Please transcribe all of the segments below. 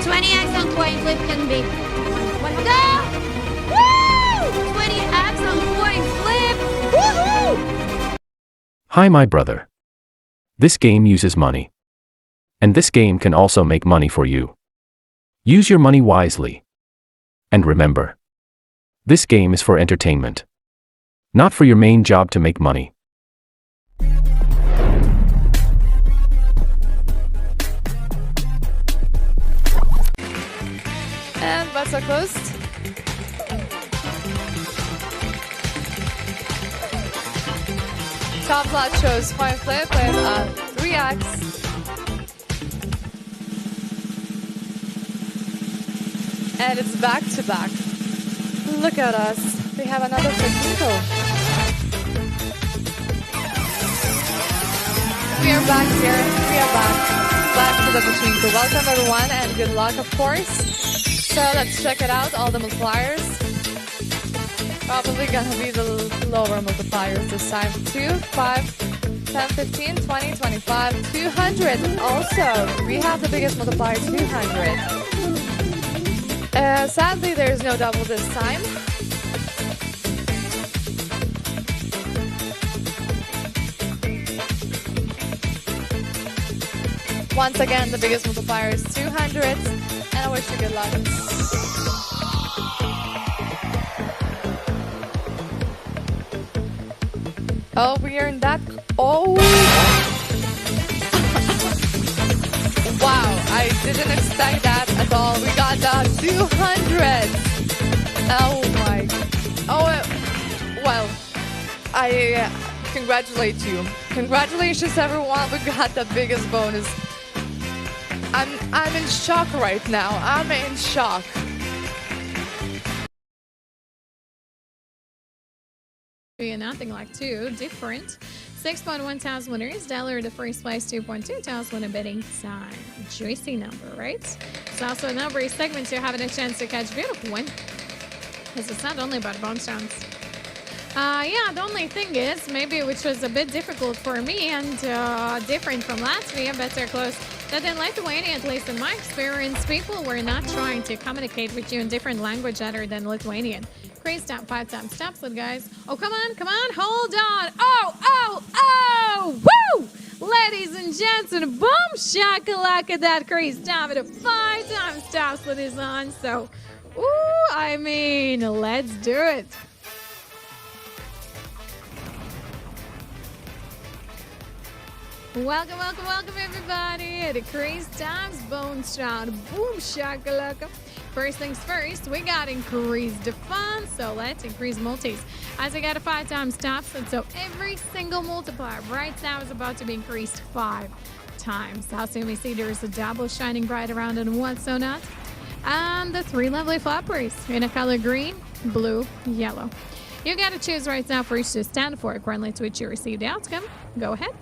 20x on coin flip can be... Go! Woo! 20x on coin flip! Woohoo! Hi, my brother. This game uses money. And this game can also make money for you. Use your money wisely. And remember, this game is for entertainment. Not for your main job to make money. And butts are closed. Top slot shows coin flip with 3x. And it's back to back. Look at us. We have another Pachinko. We are back here. We are back to the Pachinko. Welcome everyone and good luck, of course. So let's check it out, all the multipliers. Probably gonna be the lower multipliers this time. 2, 5, 10, 15, 20, 25, 200. Also, we have the biggest multiplier, 200. Sadly, there's no double this time. Once again, the biggest multiplier is 200, and I wish you good luck. Oh, we are in that. Oh! Wow, I didn't expect that at all. We got 200. Oh my. Oh, well, I congratulate you. Congratulations, everyone. We got the biggest bonus. I'm in shock right now. I'm in shock. Nothing like two different 6.1 thousand winners. Dollar the first place, 2.2 thousand winner bidding time. Juicy number, right? It's also a number of segments you're having a chance to catch beautiful win. Because it's not only about bonus rounds. Yeah, the only thing is, maybe which was a bit difficult for me and different from Latvia, better close, that in Lithuania, at least in my experience, people were not trying to communicate with you in different language other than Lithuanian. Crazy stop, 5 times. Stop it, guys. Oh, come on, hold on. Oh, woo! Ladies and gents, and boom, shakalaka, that crazy stop it. 5 times stop split is on. So, ooh, I mean, let's do it. Welcome, everybody. The Crazy Times Bonus Round. Boom, shakalaka. First things first, we got increased the fun, so let's increase multis. As I got a 5 times stops, and so every single multiplier right now is about to be increased 5 times. How soon we see there is a double shining bright around and what so not. And the 3 lovely flappers in a color green, blue, yellow. You got to choose right now for each to stand for. Currently to which you receive the outcome. Go ahead.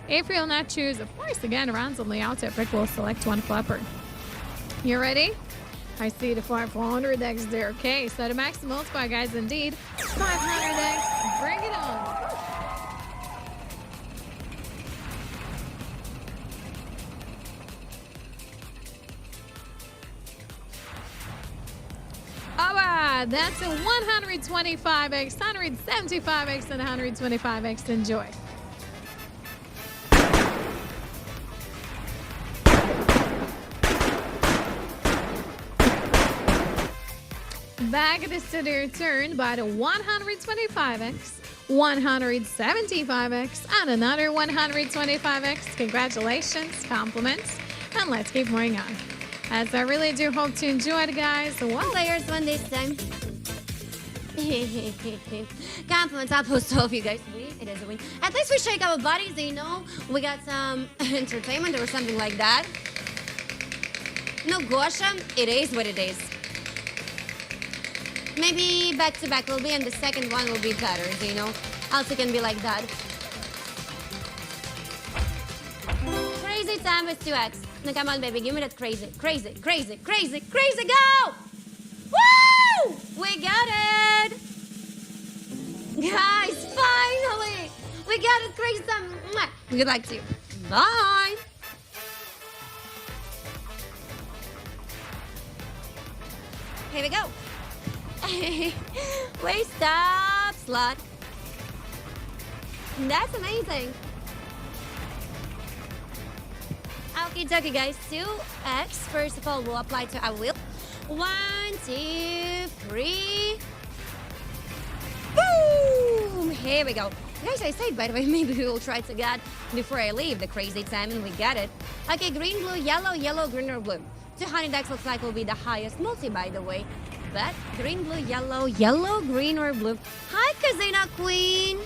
If you'll not choose, of course, again, randomly out to pick, we'll select 1 flapper. You ready? I see the 500x there. Okay, so the max multiply, guys, indeed. 500x. Bring it on. All right, that's a 125x, 175x, and 125x. Enjoy. Back at the studio turn by the 125x, 175x, and another 125x. Congratulations, compliments, and let's keep moving on. As I really do hope to enjoy it, guys. What players won this time? Compliments, I'll post all of you guys. It is a win. At least we shake our bodies, you know. We got some entertainment or something like that. No, Gosha, it is what it is. Maybe back-to-back will be, and the second one will be better, you know? Also can be like that. Crazy time with 2x. Now come on, baby, give me that crazy, crazy, crazy, crazy, crazy, go! Woo! We got it! Guys, finally! We got it, crazy time. Good luck to you. Bye! Here we go. Waste up slot. That's amazing. Okay, dokie, guys. 2x. First of all, we'll apply to our wheel. 1, 2, 3. Boom! Here we go. Guys, I said, by the way, maybe we will try to get before I leave the crazy time, and we got it. Okay, green, blue, yellow, yellow, green, or blue. 200x looks like will be the highest multi, by the way. But green, blue, yellow, yellow, green, or blue. Hi, Kazina Queen.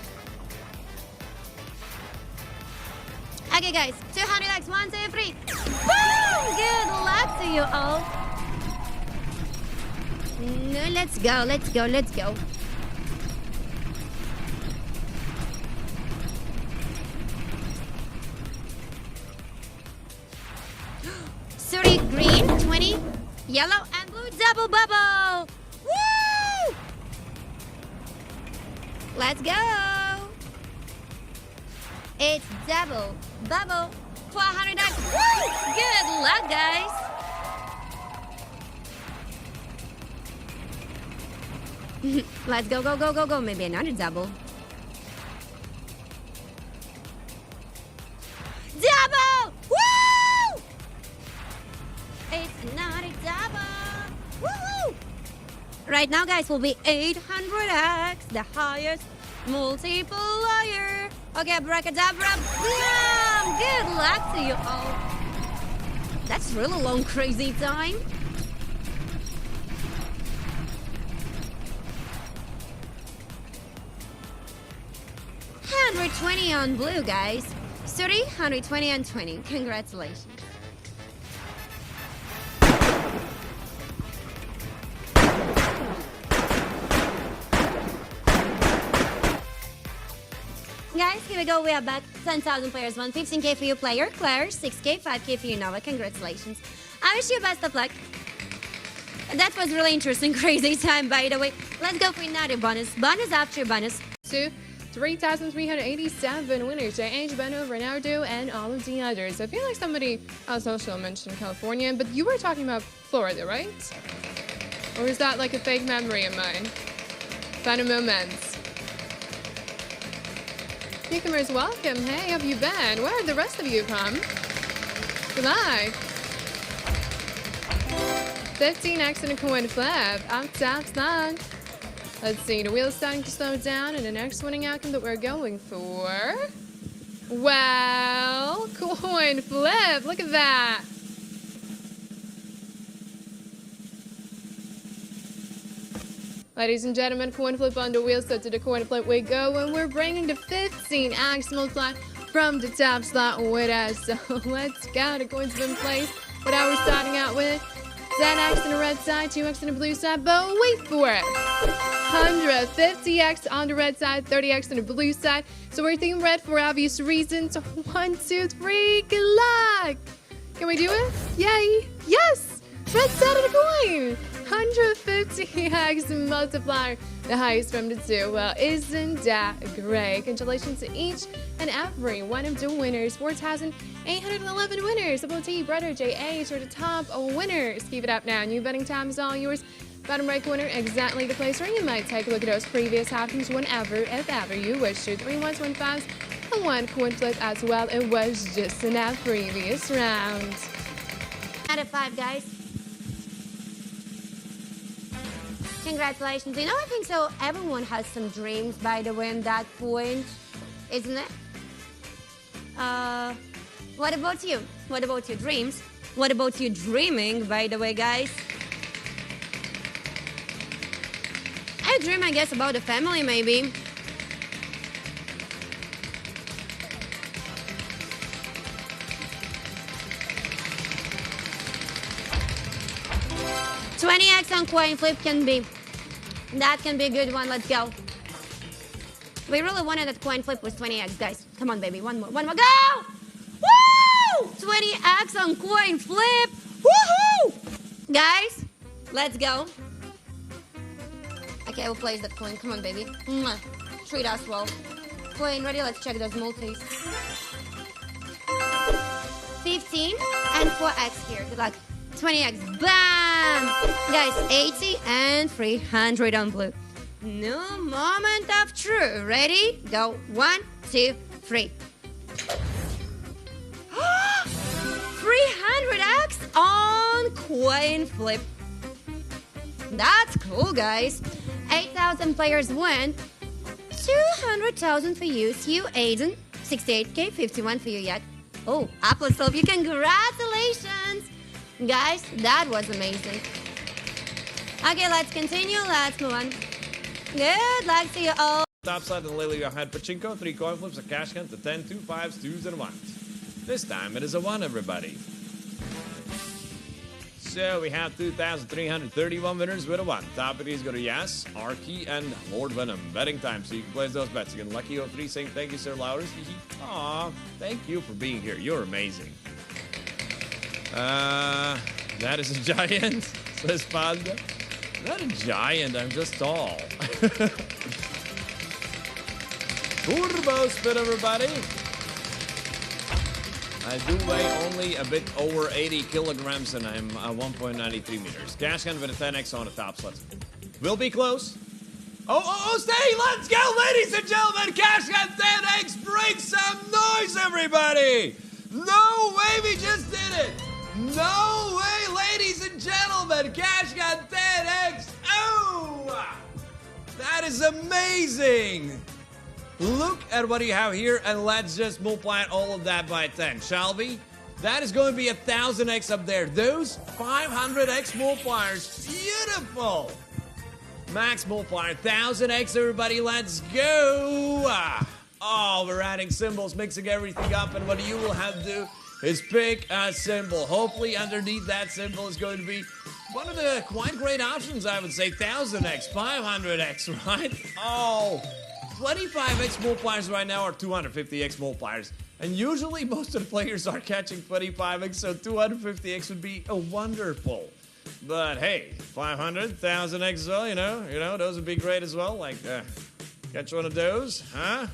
Okay, guys, 200x, 1, 2, 3. Boom! Good luck to you all. No, let's go, let's go, let's go. Sorry, green, 20, yellow, and blue, double bubble. Woo! Let's go. It's double bubble, 400x. Woo! Good luck, guys. Let's go, go, go, go, go. Maybe another double. Double! Woo! It's not a double. Woo! Right now, guys, will be 800x, the highest multiplier. Okay, abracadabra. Bam! Good luck to you all. That's really long, crazy time. $120 on blue, guys. 30, 120 and 20. Congratulations. Guys, here we go. We are back. 10,000 players, 115k for you, player. Claire, 6k, 5k for you, Nova. Congratulations. I wish you best of luck. That was really interesting, crazy time, by the way. Let's go for another bonus. Bonus after bonus. 3,387 winners. J.H., Beno, Renardo, and all of the others. I feel like somebody else also mentioned California, but you were talking about Florida, right? Or is that like a fake memory of mine? Final moments. Newcomers, welcome. Hey, how have you been? Where have the rest of you from? Goodbye. 15x and a coin flip. Up top slot. Let's see, the wheel's starting to slow down, and the next winning outcome that we're going for. Well, coin flip. Look at that. Ladies and gentlemen, coin flip on the wheel, so to the coin flip we go, and we're bringing the 15x multiplier from the top slot with us. So let's go. The coins have been placed. What are we starting out with? 10x on the red side, 2x on the blue side, but wait for it. 150x on the red side, 30x on the blue side. So we're thinking red for obvious reasons. 1, 2, 3, good luck. Can we do it? Yay. Yes. Red side of the coin. 150x multiplier, the highest from the two. Well, isn't that great? Congratulations to each and every one of the winners. 4,811 winners. Double T, Brother, JH are the top winners. Keep it up now. New betting time is all yours. Bottom right corner, exactly the place where you might take a look at those previous outcomes whenever, if ever you wish to. 3 1s, 1 5s, and 1 coin flip as well. It was just in that previous round. Out of 5, guys. Congratulations. You know, I think so. Everyone has some dreams, by the way, at that point, isn't it? What about you? What about your dreams? What about you dreaming, by the way, guys? I dream, I guess, about a family, maybe. $20x on coin flip can be. That can be a good one. Let's go. We really wanted that coin flip with 20x, guys. Come on, baby. One more. One more. Go! Woo! 20x on coin flip. Woohoo! Guys, let's go. Okay, we'll place that coin. Come on, baby. Mwah. Treat us well. Coin ready. Let's check those multis. 15 and 4x here. Good luck. 20x. Bam! Guys, 80 and 300 on blue. No moment of truth. Ready? Go. 1, 2, 3. 300x on coin flip. That's cool, guys. 8,000 players win. 200,000 for you, Aiden. 68k, 51 for you yet. Oh, Apple Sophie, congratulations! Guys, that was amazing. Okay, let's continue. Let's move on. Good luck to you all. Top side of the Lily had Pachinko, 3 coin flips, a cash hunt, a 10, 2 5s, 2s, and 1s. This time it is a 1, everybody. So we have 2,331 winners with a 1. Top of these go to Yas, Arky, and Lord Venom. Betting time, so you can place those bets. Again, Lucky03 saying thank you, Sir Louders. Aw, thank you for being here. You're amazing. That is a giant, says Panda. Not a giant, I'm just tall. Turbo spin, everybody. I do weigh only a bit over 80 kilograms and I'm 1.93 meters. Cash hand with a 10x on the top slot. We'll be close. Oh, stay! Let's go, ladies and gentlemen! Cash hand 10x! Break some noise, everybody! No way we just did it! No way, ladies and gentlemen! Cash hand 10x! Oh! That is amazing! Look at what you have here, and let's just multiply all of that by 10, shall we? That is going to be 1,000x up there. Those 500x multipliers, beautiful! Max multiplier, 1,000x, everybody, let's go! Oh, we're adding symbols, mixing everything up, and what you will have to do is pick a symbol. Hopefully, underneath that symbol is going to be one of the quite great options, I would say. 1,000x, 500x, right? Oh, 25x multipliers right now are 250x multipliers. And usually most of the players are catching 25x, so 250x would be a wonderful. But hey, 500, 1000x as well, you know, those would be great as well. Like, catch one of those, huh?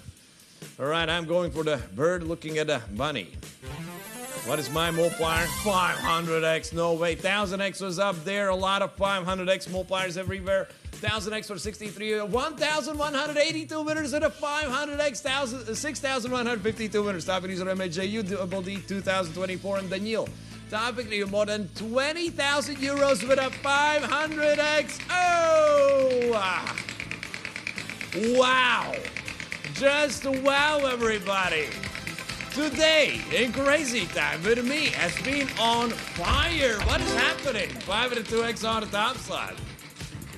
All right, I'm going for the bird looking at a bunny. What is my multiplier? 500x, no way. 1000x was up there, a lot of 500x multipliers everywhere. 1000x for 63, 1,182 winners and a 500x, 6,152 winners. Topic user MJU, Double D 2024, and Daniel. Topic you more than 20,000 euros with a 500x. Oh! Wow! Just wow, everybody! Today, in Crazy Time, with me has been on fire. What is happening? 502x on the top slot.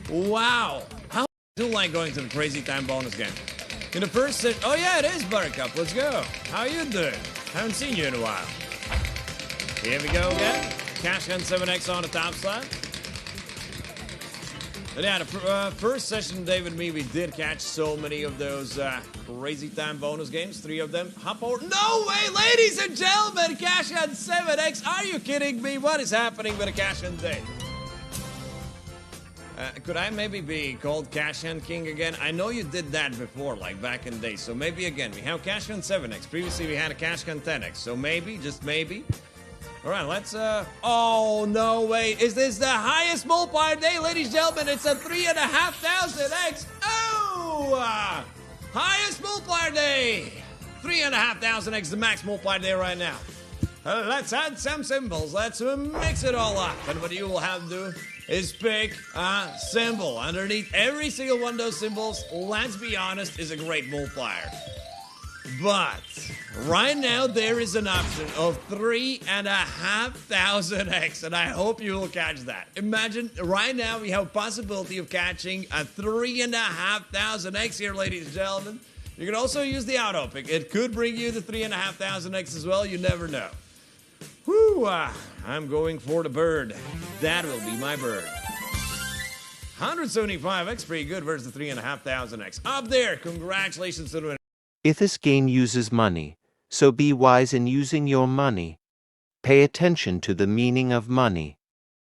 Wow. How do you like going to the Crazy Time bonus game? In the first set, oh yeah, it is Buttercup. Let's go. How you doing? Haven't seen you in a while. Here we go again. Cash Gun 7x on the top slot. But yeah, the first session, David and me, we did catch so many of those Crazy Time bonus games. 3 of them. Hop over. No way, ladies and gentlemen! Cash Gun 7x. Are you kidding me? What is happening with the Cash Gun day? Could I maybe be called Cash Hand King again? I know you did that before, like back in the day. So maybe again. We have Cash Hand 7x. Previously, we had a Cash Hand 10x. So maybe, just maybe. All right, let's, oh, no way. Is this the highest multiplier day, ladies and gentlemen? It's a 3,500x. Oh! Highest multiplier day. 3,500x, the max multiplier day right now. Let's add some symbols. Let's mix it all up. And what you will have to do is pick a symbol. Underneath every single one of those symbols, let's be honest, is a great multiplier. But right now there is an option of 3,500x, and I hope you will catch that. Imagine right now we have a possibility of catching a 3,500x here, ladies and gentlemen. You can also use the auto pick. It could bring you the 3,500x as well. You never know. Whew, I'm going for the bird. That will be my bird. 175x, pretty good versus the 3,500x. Up there, congratulations to the winner. If this game uses money, so be wise in using your money. Pay attention to the meaning of money.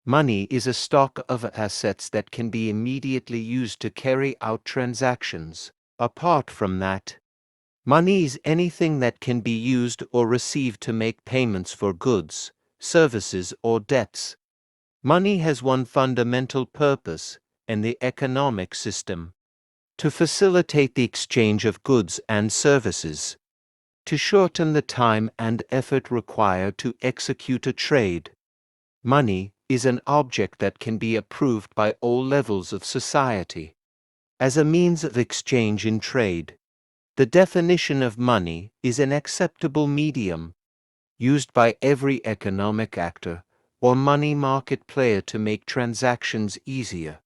Money is a stock of assets that can be immediately used to carry out transactions. Apart from that, money is anything that can be used or received to make payments for goods, services, or debts. Money has one fundamental purpose in the economic system: to facilitate the exchange of goods and services, to shorten the time and effort required to execute a trade. Money is an object that can be approved by all levels of society as a means of exchange in trade. The definition of money is an acceptable medium used by every economic actor or money market player to make transactions easier.